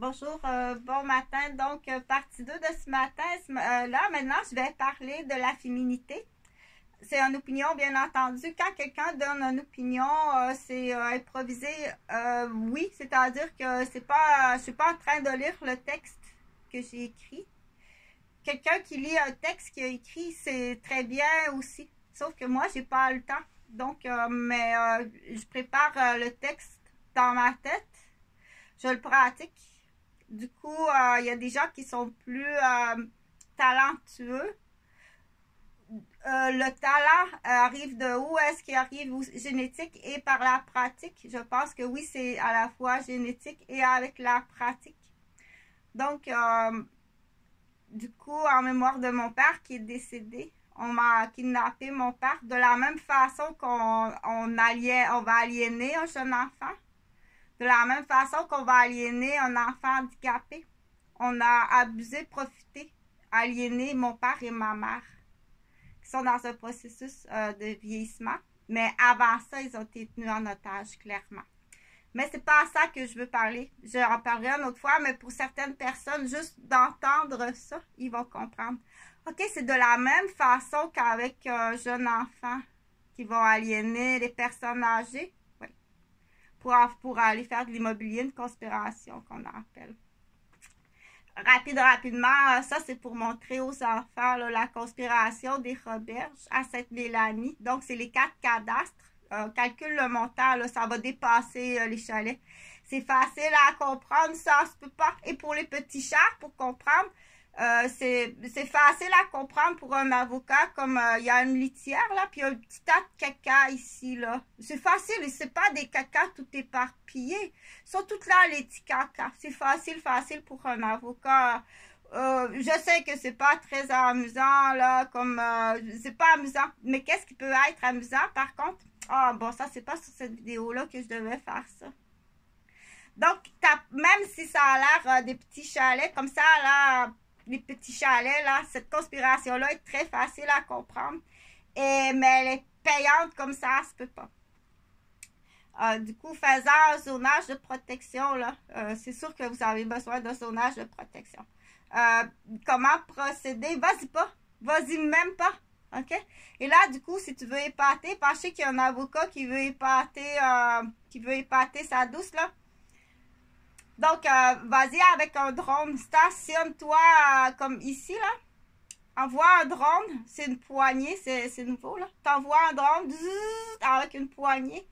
Bonjour, bon matin. Donc, partie 2 de ce matin. Là, maintenant, je vais parler de la féminité. C'est une opinion, bien entendu. Quand quelqu'un donne une opinion, c'est improvisé. Oui, c'est-à-dire que je suis pas en train de lire le texte que j'ai écrit. Quelqu'un qui lit un texte qu'il a écrit, c'est très bien aussi. Sauf que moi, j'ai pas le temps. Donc, je prépare le texte dans ma tête. Je le pratique. Du coup, il y a des gens qui sont plus talentueux. Le talent arrive de où? Est-ce qu'il arrive génétique et par la pratique? Je pense que oui, c'est à la fois génétique et avec la pratique. Donc, du coup, en mémoire de mon père qui est décédé, on m'a kidnappé mon père de la même façon on va aliéner un jeune enfant. De la même façon qu'on va aliéner un enfant handicapé. On a abusé, profité, aliéné mon père et ma mère, qui sont dans un processus de vieillissement. Mais avant ça, ils ont été tenus en otage, clairement. Mais c'est pas à ça que je veux parler. Je en parlerai une autre fois, mais pour certaines personnes, juste d'entendre ça, ils vont comprendre. OK, c'est de la même façon qu'avec un jeune enfant qui vont aliéner les personnes âgées. Pour aller faire de l'immobilier, une conspiration qu'on appelle. Rapidement, ça c'est pour montrer aux enfants là, la conspiration des Roberges à Sainte-Mélanie. Donc, c'est les 4 cadastres. Calcule le montant, là, ça va dépasser les chalets. C'est facile à comprendre, ça se peut pas. Et pour les petits chars, pour comprendre, c'est facile à comprendre pour un avocat, comme il y a une litière là, puis il y a un petit tas de caca ici là. C'est facile, c'est pas des caca tout éparpillés. Ils sont toutes là les petits caca. C'est facile pour un avocat. Je sais que c'est pas très amusant là, comme c'est pas amusant. Mais qu'est-ce qui peut être amusant par contre? Ah bon, ça c'est pas sur cette vidéo là que je devais faire ça. Donc, même si ça a l'air des petits chalets comme ça là, les petits chalets, là, cette conspiration-là est très facile à comprendre. Mais elle est payante comme ça se peut pas. Du coup, faisant un zonage de protection, là, c'est sûr que vous avez besoin d'un zonage de protection. Comment procéder? Vas-y pas. Vas-y même pas. OK? Et là, du coup, si tu veux épater, parce que je sais qu'il y a un avocat qui veut épater sa douce, là. Donc, vas-y avec un drone. Stationne-toi comme ici, là. Envoie un drone. C'est une poignée. C'est nouveau, là. T'envoies un drone avec une poignée.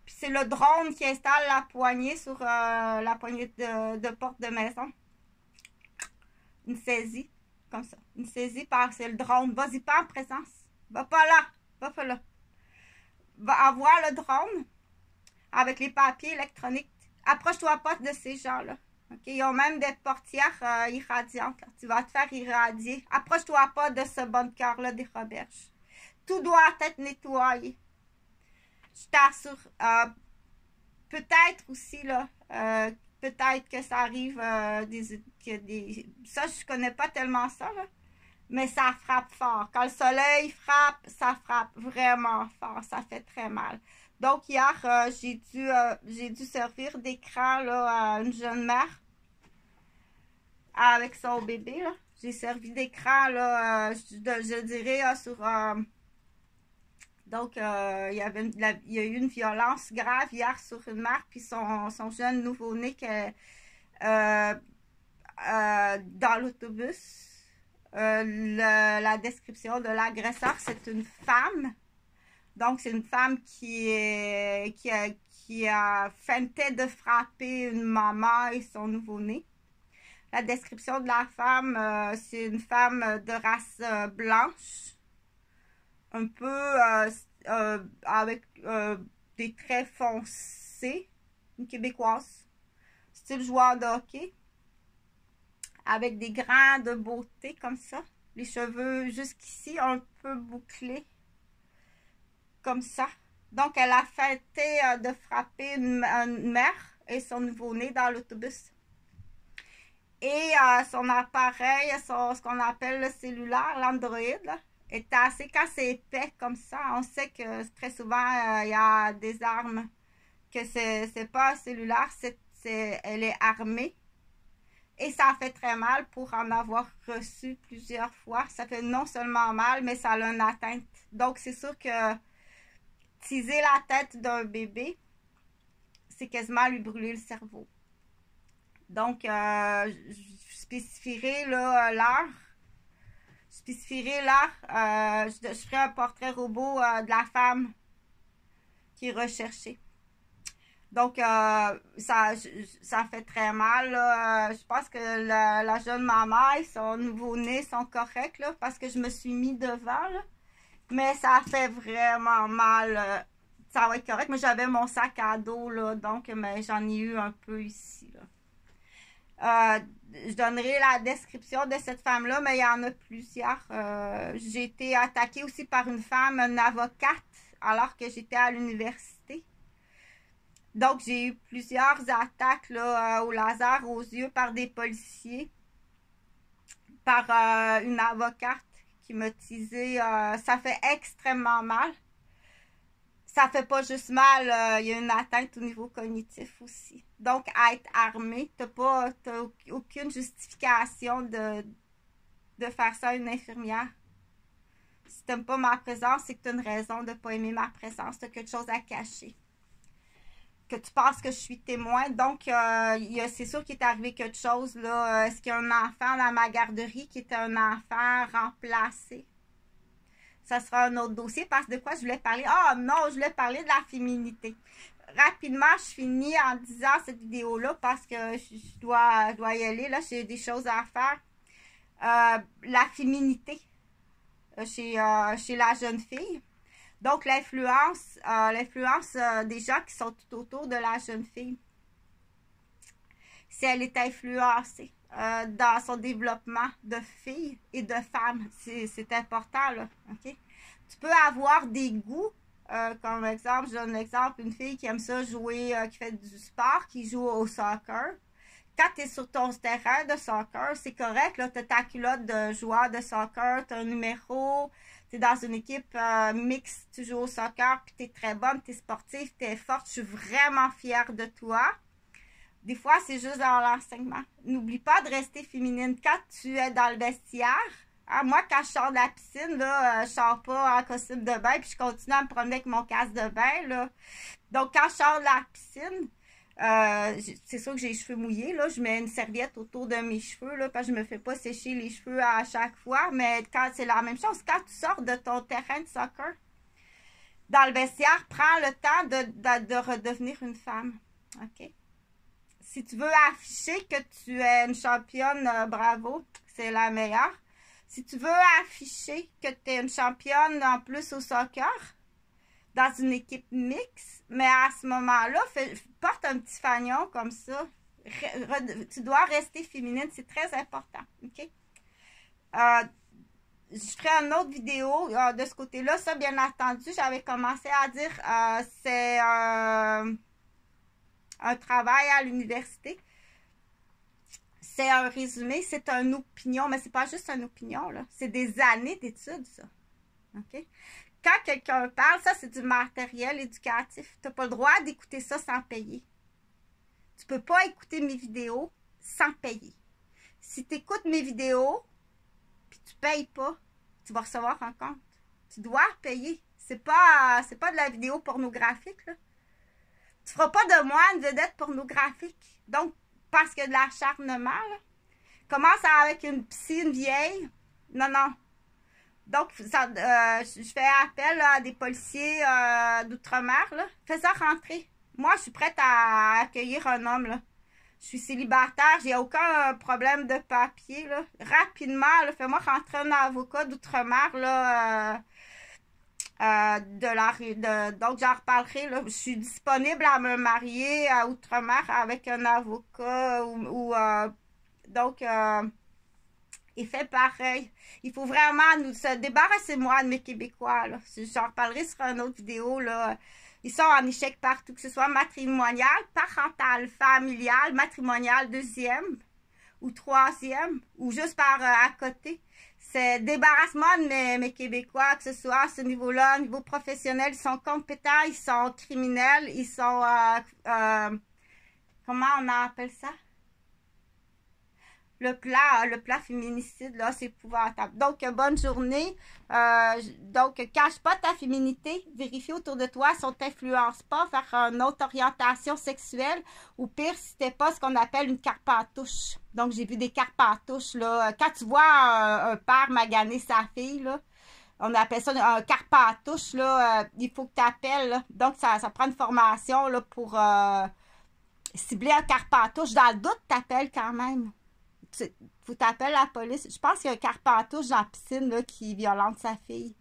Puis c'est le drone qui installe la poignée sur la poignée de porte de maison. Une saisie. Comme ça. Une saisie par c'est le drone. Vas-y pas en présence. Va pas là. Va pas là. Va avoir le drone avec les papiers électroniques. Approche-toi pas de ces gens-là. Okay? Ils ont même des portières irradiantes. Là. Tu vas te faire irradier. Approche-toi pas de ce bunker-là des Roberges. Tout doit être nettoyé. Je t'assure. Peut-être aussi, là, peut-être que ça arrive, ça, je connais pas tellement ça, là, mais ça frappe fort. Quand le soleil frappe, ça frappe vraiment fort. Ça fait très mal. Donc, hier, j'ai dû servir d'écran là, à une jeune mère avec son bébé. J'ai servi d'écran, là, je dirais, sur... donc, il y a eu une violence grave hier sur une mère, puis son jeune nouveau-né dans l'autobus. La description de l'agresseur, c'est une femme. Donc, c'est une femme qui a feinté de frapper une maman et son nouveau-né. La description de la femme, c'est une femme de race blanche, un peu avec des traits foncés, une québécoise, style joueur de hockey, avec des grains de beauté comme ça, les cheveux jusqu'ici un peu bouclés. Comme ça. Donc, elle a feinté de frapper une mère et son nouveau-né dans l'autobus. Et son appareil, ce qu'on appelle le cellulaire, l'Android, est assez, quand c'est épais comme ça, on sait que très souvent, il y a des armes, que c'est pas un cellulaire, elle est armée. Et ça fait très mal pour en avoir reçu plusieurs fois. Ça fait non seulement mal, mais ça a une atteinte. Donc, c'est sûr que teaser la tête d'un bébé, c'est quasiment lui brûler le cerveau. Donc, je spécifierai l'heure. Je spécifierai l'heure. Je ferai un portrait robot de la femme qui est recherchée. Donc, ça fait très mal. Je pense que la jeune maman et son nouveau-né sont corrects là, parce que je me suis mis devant. Là. Mais ça fait vraiment mal. Ça va être correct. Mais j'avais mon sac à dos, là, donc j'en ai eu un peu ici. Là. Je donnerai la description de cette femme-là, mais il y en a plusieurs. J'ai été attaquée aussi par une femme, une avocate, alors que j'étais à l'université. Donc, j'ai eu plusieurs attaques là, au laser aux yeux par des policiers, par une avocate qui m'a teasé. Ça fait extrêmement mal. Ça fait pas juste mal, il y a une atteinte au niveau cognitif aussi. Donc, à être armé, t'as aucune justification de faire ça à une infirmière. Si t'aimes pas ma présence, c'est que t'as une raison de pas aimer ma présence. T'as quelque chose à cacher. Que tu penses que je suis témoin. Donc, c'est sûr qu'il est arrivé quelque chose. Là. Est-ce qu'il y a un enfant dans ma garderie qui est un enfant remplacé? Ça sera un autre dossier parce que de quoi je voulais parler? Ah non, je voulais parler de la féminité. Rapidement, je finis en disant cette vidéo-là parce que je dois y aller. Là, j'ai des choses à faire. La féminité chez la jeune fille. Donc, l'influence des gens qui sont tout autour de la jeune fille. Si elle est influencée dans son développement de fille et de femme, c'est important, là, ok? Tu peux avoir des goûts, comme exemple, je donne l'exemple, une fille qui aime ça jouer, qui fait du sport, qui joue au soccer. Quand tu es sur ton terrain de soccer, c'est correct, là, tu as ta culotte de joueur de soccer, tu as un numéro, tu es dans une équipe mixte, tu joues au soccer, puis tu es très bonne, tu es sportive, tu es forte, je suis vraiment fière de toi. Des fois, c'est juste dans l'enseignement. N'oublie pas de rester féminine quand tu es dans le vestiaire. Hein, moi, quand je sors de la piscine, là, je sors pas en costume de bain, puis je continue à me promener avec mon casque de bain. Là. Donc, quand je sors de la piscine, c'est sûr que j'ai les cheveux mouillés. Là, je mets une serviette autour de mes cheveux, là, parce que je me fais pas sécher les cheveux à chaque fois. Mais quand c'est la même chose, quand tu sors de ton terrain de soccer, dans le vestiaire, prends le temps de redevenir une femme. OK? Si tu veux afficher que tu es une championne, bravo, c'est la meilleure. Si tu veux afficher que tu es une championne en plus au soccer, dans une équipe mixte, mais à ce moment-là, porte un petit fanion comme ça. Tu dois rester féminine, c'est très important. OK? Je ferai une autre vidéo de ce côté-là. Ça, bien entendu, j'avais commencé à dire c'est un travail à l'université. C'est un résumé, c'est une opinion, mais c'est pas juste une opinion, là. C'est des années d'études, ça. OK? Quand quelqu'un parle, ça, c'est du matériel éducatif. Tu n'as pas le droit d'écouter ça sans payer. Tu peux pas écouter mes vidéos sans payer. Si tu écoutes mes vidéos, puis tu payes pas, tu vas recevoir un compte. Tu dois payer. C'est pas de la vidéo pornographique, là. Tu feras pas de moi une vedette pornographique. Donc, parce qu'il y a de l'acharnement, là. Commence avec une piscine vieille. Non, non. Donc, je fais appel là, à des policiers d'outre-mer, là. Fais ça rentrer. Moi, je suis prête à accueillir un homme, là. Je suis célibataire, j'ai aucun problème de papier, là. Rapidement, fais-moi rentrer un avocat d'outre-mer, là. Donc, j'en reparlerai. Là. Je suis disponible à me marier à Outre-mer avec un avocat donc, il fait pareil. Il faut vraiment se débarrasser, moi, de mes Québécois. J'en reparlerai sur une autre vidéo. Là. Ils sont en échec partout, que ce soit matrimonial, parental, familial, matrimonial, deuxième ou troisième, ou juste par à côté. C'est débarrassement de mes Québécois, que ce soit à ce niveau-là, au niveau professionnel, ils sont compétents, ils sont criminels, ils sont, comment on appelle ça? le plan féminicide, là, c'est épouvantable. Donc, bonne journée. Donc, cache pas ta féminité. Vérifie autour de toi si on t'influence pas vers une autre orientation sexuelle. Ou pire, si t'es pas ce qu'on appelle une carpatouche. Donc, j'ai vu des carpatouches, là. Quand tu vois un père maganer sa fille, là, on appelle ça un carpatouche, là. Il faut que tu appelles. Donc, ça prend une formation là, pour cibler un carpatouche. Dans le doute, tu appelles quand même. Faut t'appeler la police. Je pense qu'il y a un carpatouche dans la piscine là, qui violente sa fille.